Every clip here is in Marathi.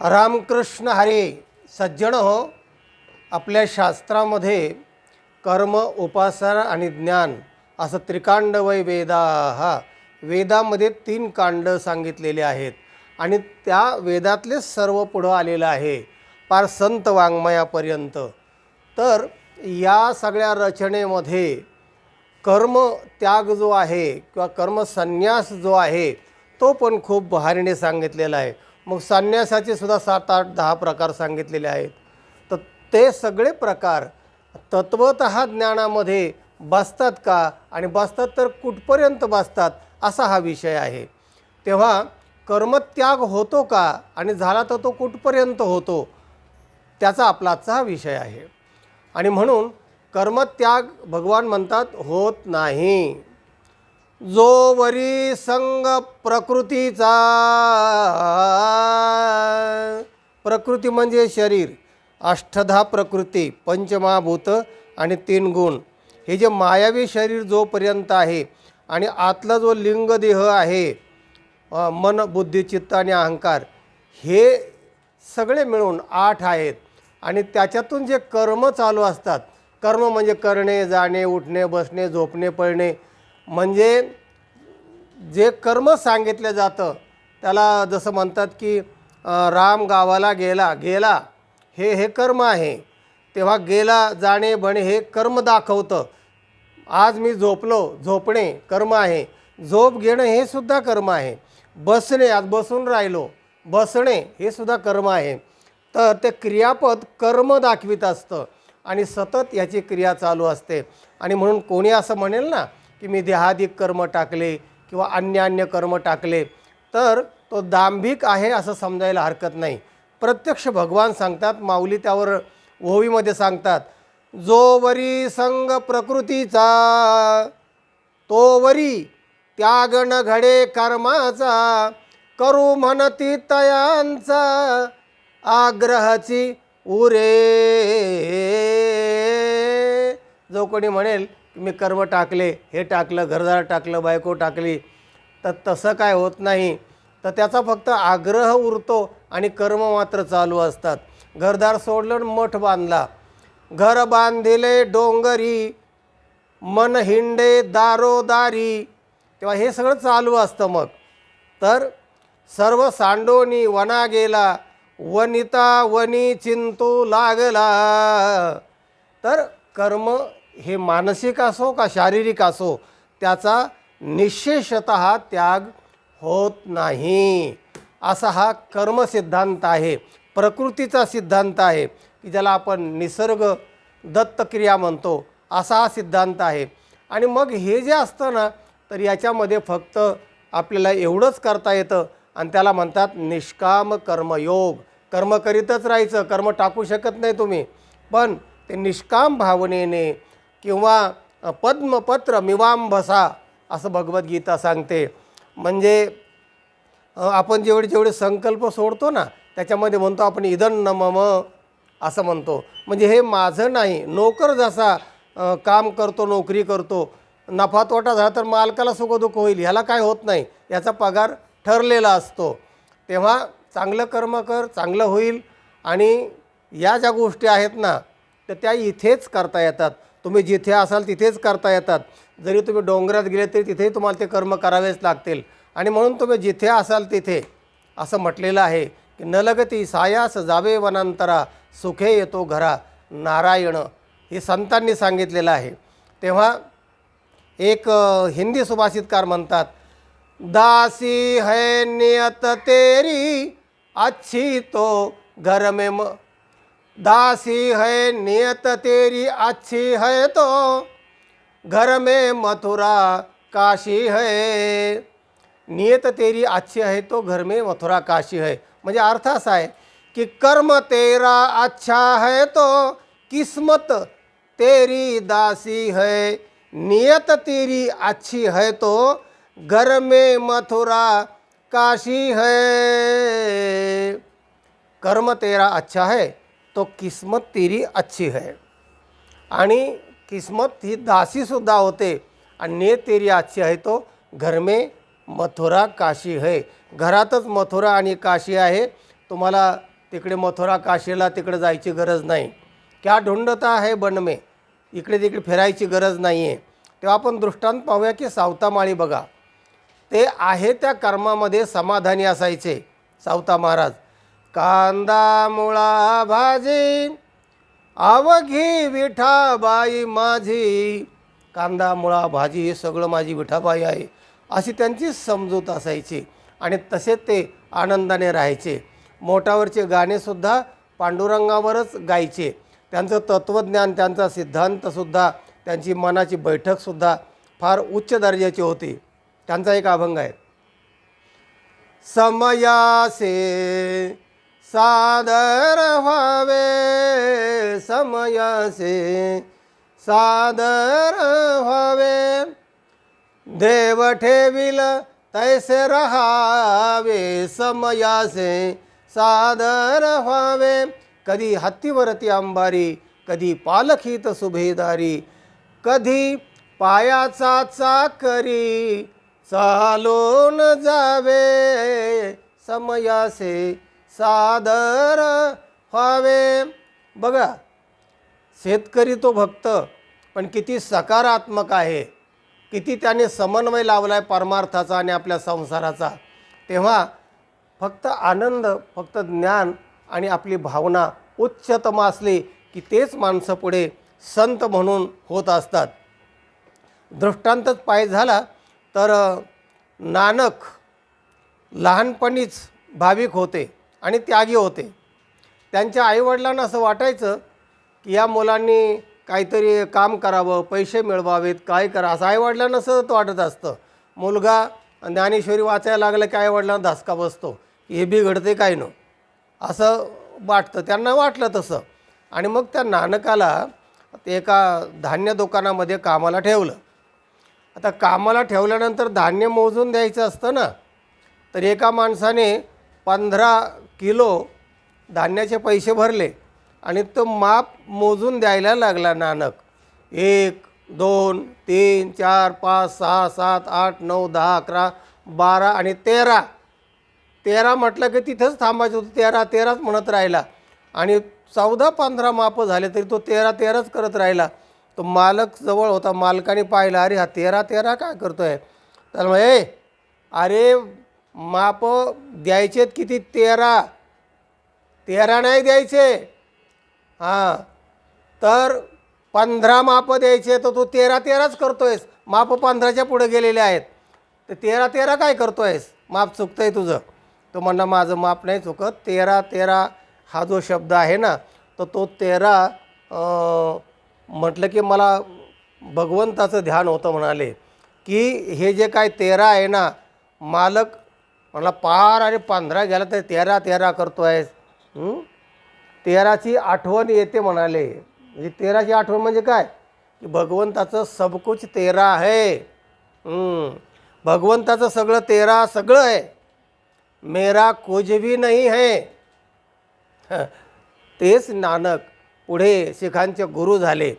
रामकृष्ण हरी सज्जन हो. आपल्या शास्त्रामध्ये कर्म, उपासना आणि ज्ञान असं त्रिकांड वै वेदाः, वेदामध्ये 3 कांड सांगितलेले आहेत आणि त्या वेदातले सर्व पुढं आलेलं आहे पार संत वाङ्मयापर्यंत. तर या सगळ्या रचनेमध्ये कर्म त्याग जो आहे किंवा कर्मसन्यास जो आहे तो पण खूप बहारीने सांगितलेला आहे. मग संन्यासाचे सुद्धा 7, 8, 10 प्रकार सांगितलेले आहेत. तर ते सगळे प्रकार तत्वतः ज्ञानामध्ये बसतात का आणि बसतात तर कुठपर्यंत बसतात असा हा विषय आहे. तेव्हा कर्मत्याग होतो का आणि झाला तर तो कुठपर्यंत होतो त्याचा आपला आजचा हा विषय आहे. आणि म्हणून कर्मत्याग भगवान म्हणतात होत नाही. जो वरी संग प्रकृतीचा, प्रकृती म्हणजे शरीर, 8 प्रकृती, पंचमहाभूत आणि 3 गुण, हे जे मायावी शरीर जोपर्यंत आहे आणि आतला जो लिंगदेह आहे, मन, बुद्धी, चित्त आणि अहंकार, हे सगळे मिळून 8 आहेत. आणि त्याच्यातून जे कर्म चालू असतात, कर्म म्हणजे करणे, जाणे, उठणे, बसणे, झोपणे, पळणे, म्हणजे जे कर्म सांगितलं जातं त्याला जसं म्हणतात की राम गावाला गेला, गेला हे कर्म आहे. तेव्हा गेला, जाणे, बणे हे कर्म दाखवतं. आज मी झोपलो, झोपणे कर्म आहे. झोप घेणं हे सुद्धा कर्म आहे. बसणे, आज बसून राहिलो, बसणे हे सुद्धा कर्म आहे. तर ते क्रियापद कर्म दाखवित असतं आणि सतत याची क्रिया चालू असते. आणि म्हणून कोणी असं म्हणेल ना की मी देहादिक कर्म टाकले किंवा अन्य कर्म टाकले, तर तो दांभिक आहे असं समजायला हरकत नाही. प्रत्यक्ष भगवान सांगतात, माऊली त्यावर ओवीमध्ये सांगतात, जो वरी संग प्रकृतीचा तो वरी त्याग न घडे कर्माचा, करू म्हणती तयांचा आग्रहाची उरे. जो कोणी म्हणेल मी कर्म टाकले, हे टाकलं, घरदार टाकलं, बायको टाकली, तर तसं काय होत नाही. तर त्याचा फक्त आग्रह उरतो आणि कर्म मात्र चालू असतात. घरदार सोडलं, मठ बांधला, घर बांधिले डोंगरी, मन हिंडे दारोदारी, तेव्हा हे सगळं चालू असतं. मग तर सर्व सांडोनी वना गेला, वनिता वनी चिंतू लागला. तर कर्म हे मानसिक असो का शारीरिक असो, त्याचा निश्शेषतः त्याग होत नाही. असा हा कर्मसिद्धांत आहे, प्रकृतीचा सिद्धांत आहे की ज्याला आपण निसर्ग दत्तक्रिया म्हणतो, असा हा सिद्धांत आहे. आणि मग हे जे असतं ना, तर याच्यामध्ये फक्त आपल्याला एवढंच करता येतं आणि त्याला म्हणतात निष्काम कर्मयोग. कर्म करीतच राहायचं, कर्म टाकू शकत नाही तुम्ही, पण ते निष्काम भावनेने किंवा पद्मपत्र मिवांभसा असं भगवद्गीता सांगते. म्हणजे आपण जेवढे संकल्प सोडतो ना, त्याच्यामध्ये म्हणतो आपण इदं न मम असं म्हणतो. म्हणजे हे माझं नाही. नोकर जसा काम करतो, नोकरी करतो, नफा तोटा झाला तर मालकाला सुखदुःख होईल, ह्याला काय होत नाही, याचा पगार ठरलेला असतो. तेव्हा चांगलं कर्म कर, चांगलं होईल. आणि या ज्या गोष्टी आहेत ना, तर त्या इथेच करता येतात. तुम्ही जिथे असाल तिथेच करता येतात. जरी तुम्ही डोंगरात गेले तरी तिथेही तुम्हाला ते कर्म करावेच लागतील. आणि म्हणून तुम्ही जिथे असाल तिथे असं म्हटलेलं आहे की न लगती सायास जावे वनांतरा, सुखे येतो घरा नारायण, हे संतांनी सांगितलेलं आहे. तेव्हा एक हिंदी सुभाषितकार म्हणतात, दासी है नियत तेरी अच्छी तो घर में दासी है नियत तेरी अच्छी है तो घर में मथुरा काशी है. नियत तेरी अच्छी है तो घर में मथुरा काशी है. म्हणजे अर्थ असा आहे की कर्म तेरा अच्छा है तो किस्मत तेरी दासी है, नियत तेरी अच्छी है तो घर में मथुरा काशी है. कर्म तेरा अच्छा है तो किस्मत तेरी अच्छी है. आणि किस्मत ही दासीसुद्धा होते. आणि नियत तेरी अच्छी आहे तो घर में मथुरा काशी है. घरातच मथुरा आणि काशी आहे. तुम्हाला तिकडे मथुरा काशीला तिकडे जायची गरज नाही. क्या ढूंढता है वन में, इकडे तिकडे फिरायची गरज नाही आहे. तेव्हा आपण दृष्टांत पाहूया की सावतामाळी बघा, ते आहे त्या कर्मामध्ये समाधानी असायचे. सावता महाराज, कांदा मुळा भाजी अवघी विठाबाई माझी, कांदा मुळा भाजी हे सगळं माझी विठाबाई आहे, अशी त्यांची समजूत असायची. आणि तसेच ते आनंदाने राहायचे. मोठावरचे गाणेसुद्धा पांडुरंगावरच गायचे. त्यांचं तत्त्वज्ञान, त्यांचा सिद्धांतसुद्धा, त्यांची मनाची बैठकसुद्धा फार उच्च दर्जाची होती. त्यांचा एक अभंग आहे, समयासे सादर व्हावे, समयासे सादर व्हावे, देव ठेविल तैसे रहावे, समयासे सादर व्हावे. कधी हत्तीवरती अंबारी, कधी पालखीत सुभेदारी, कधी पायाचा चाकरी, चालून जावे, समयासे सादर व्हावे. बघा, शेतकरी तो भक्त, पण किती सकारात्मक आहे, किती त्याने समन्वय लावला आहे परमार्थाचा आणि आपल्या संसाराचा. तेव्हा फक्त आनंद, फक्त ज्ञान आणि आपली भावना उच्चतम असली की तेच माणसं पुढे संत म्हणून होत असतात. दृष्टांतच पाय झाला तर नानक लहानपणीच भाविक होते आणि त्यागी होते. त्यांच्या आईवडिलांना असं वाटायचं की या मुलांनी काहीतरी काम करावं, पैसे मिळवावेत, काय करा, असं आईवडिलांना सतत वाटत असतं. मुलगा ज्ञानेश्वरी वाचायला लागलं की आईवडिलांना धासका बसतो, हे बिघडते काय न, असं वाटतं. त्यांना वाटलं तसं. आणि मग त्या नानकाला ते एका धान्य दुकानामध्ये कामाला ठेवलं. आता कामाला ठेवल्यानंतर धान्य मोजून द्यायचं असतं ना, तर एका माणसाने 15 किलो धान्याचे पैसे भरले आणि तो माप मोजून द्यायला लागला नानक. 1 2 3 4 5 6 7 8 9 10 11 12 आणि 13 म्हटलं की तिथंच थांबायचं होतं. 13 म्हणत राहिला आणि 14-15 मापं झाले तरी तो 13च करत राहिला. तो मालक जवळ होता. मालकाने पाहिलं, अरे हा 13 काय करतो आहे. तर मग अरे माप द्यायचेत किती, 13 नाही द्यायचे, हां, तर 15 मापं द्यायचे, तर तू 13च करतो आहेस. माप 15च्या पुढे गेलेले आहेत, तर 13 काय करतो आहेस, माप चुकतं आहे तुझं. तो म्हणला माझं माप नाही चुकत, 13 हा जो शब्द आहे ना, तर तो 13 म्हटलं की मला भगवंताचं ध्यान होतं. म्हणाले की हे जे काय 13 आहे ना, मालक मला पार आणि 15 गेला तर 13 करतो आहेस. 13ची आठवण येते म्हणाले. म्हणजे 13ची आठवण म्हणजे काय की भगवंताचं सबकुछ 13 आहे. भगवंताचं सगळं 13 सगळं आहे, मेरा कुछ भी नहीं है. तेच नानक पुढे शिखांचे गुरु झाले.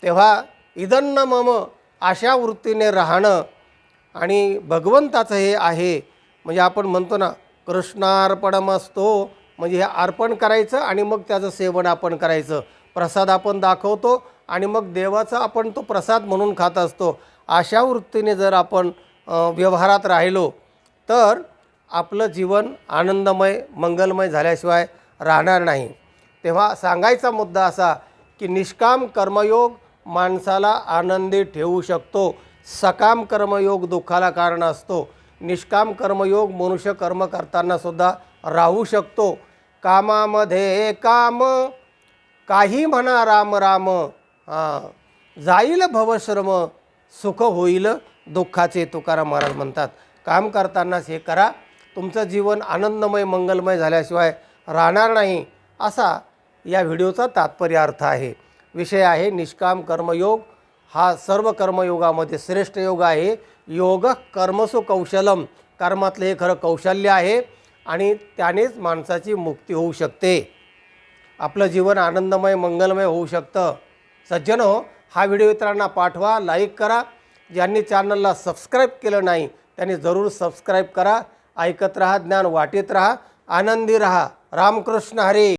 तेव्हा इदन्न मम अशा वृत्तीने राहणं आणि भगवंताचं हे आहे. म्हणजे आपण म्हणतो ना, कृष्णार्पणमस्तो, म्हणजे हे अर्पण करायचं आणि मग त्याचं सेवन आपण करायचं. प्रसाद आपण दाखवतो आणि मग देवाचा आपण तो प्रसाद म्हणून खात असतो. अशा वृत्तीने जर आपण व्यवहारात राहिलो तर आपलं जीवन आनंदमय, मंगलमय झाल्याशिवाय राहणार नाही. तेव्हा सांगायचा मुद्दा असा की निष्काम कर्मयोग माणसाला आनंदी ठेवू शकतो. सकाम कर्मयोग दुःखाला कारण असतो. निष्काम कर्मयोग मनुष्य कर्म करतानासुद्धा राहू शकतो. कामामध्ये काम, काही म्हणा राम राम, जाईल भवश्रम, सुख होईल दुःखाचे, तुकाराम महाराज म्हणतात. काम करतानाच हे करा, तुमचं जीवन आनंदमय मंगलमय झाल्याशिवाय राहणार नाही, असा या व्हिडिओचा तात्पर्य अर्थ आहे. विषय आहे निष्काम कर्मयोग. हा सर्व कर्मयोगामध्ये श्रेष्ठ योग आहे. योग कर्मसु कौशलम, कर्मातलं हे खरं कौशल्य आहे आणि त्यानेच माणसाची मुक्ती होऊ शकते. आपलं जीवन आनंदमय मंगलमय होऊ शकतं. सज्जनो, हा व्हिडिओ इतरांना पाठवा, लाईक करा. ज्यांनी चॅनलला सबस्क्राईब केलं नाही त्यांनी जरूर सबस्क्राईब करा. ऐकत राहा, ज्ञान वाटीत राहा, आनंदी राहा. रामकृष्ण हरी.